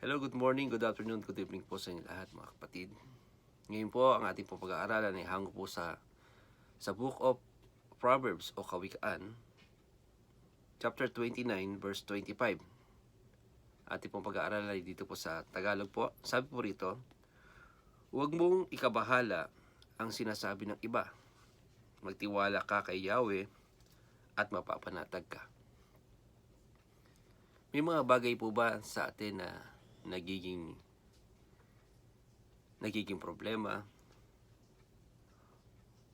Hello, good morning, good afternoon, good evening po sa inyo lahat mga kapatid. Ngayon po ang ating pag-aaralan ay hango po sa Book of Proverbs o Kawikaan, chapter 29, verse 25. Ating pag-aaralan ay dito po sa Tagalog po. Sabi po rito, huwag mong ikabahala ang sinasabi ng iba. Magtiwala ka kay Yahweh at mapapanatag ka. May mga bagay po ba sa atin na nagiging problema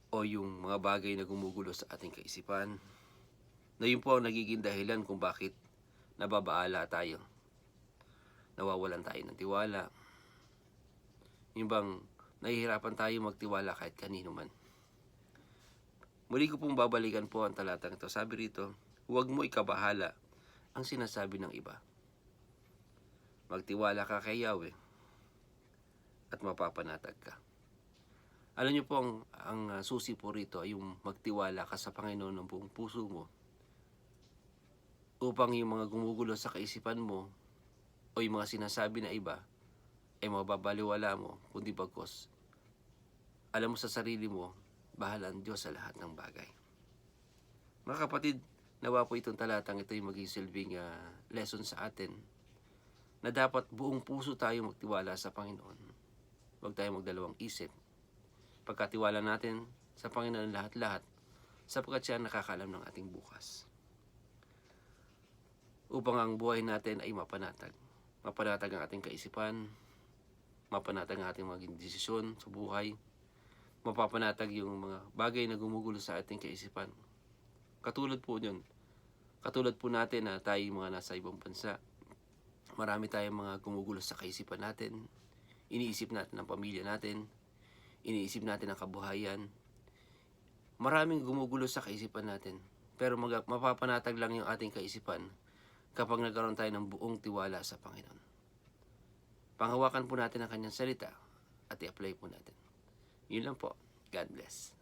o yung mga bagay na gumugulo sa ating kaisipan na yun po ang nagiging dahilan kung bakit nababaala tayo, nawawalan tayo ng tiwala, yung bang nahihirapan tayo magtiwala kahit kanino man. Muli ko pong babalikan po ang talatang ito. Sabi rito, huwag mo ikabahala ang sinasabi ng iba. Magtiwala ka kay Yahweh at mapapanatag ka. Alam niyo po, ang susi po rito ay yung magtiwala ka sa Panginoon ng buong puso mo upang yung mga gumugulo sa kaisipan mo o yung mga sinasabi na iba ay mababaliwala mo, kundi bagkus alam mo sa sarili mo, bahala ang Diyos sa lahat ng bagay. Mga kapatid, nawa po itong talatang ito yung maging silbing lesson sa atin na dapat buong puso tayo magtiwala sa Panginoon. Huwag tayo magdalawang isip. Pagkatiwala natin sa Panginoon lahat-lahat, sapagkat siya nakakaalam ng ating bukas. Upang ang buhay natin ay mapanatag. Mapanatag ang ating kaisipan, mapanatag ang ating maging desisyon sa buhay, mapapanatag yung mga bagay na gumugulo sa ating kaisipan. Katulad po natin na tayo mga nasa ibang bansa, marami tayong mga gumugulo sa kaisipan natin. Iniisip natin ang pamilya natin. Iniisip natin ang kabuhayan. Maraming gumugulo sa kaisipan natin. Pero mapapanatag lang yung ating kaisipan kapag nagkaroon tayo ng buong tiwala sa Panginoon. Panghawakan po natin ang kanyang salita at i-apply po natin. Yun lang po. God bless.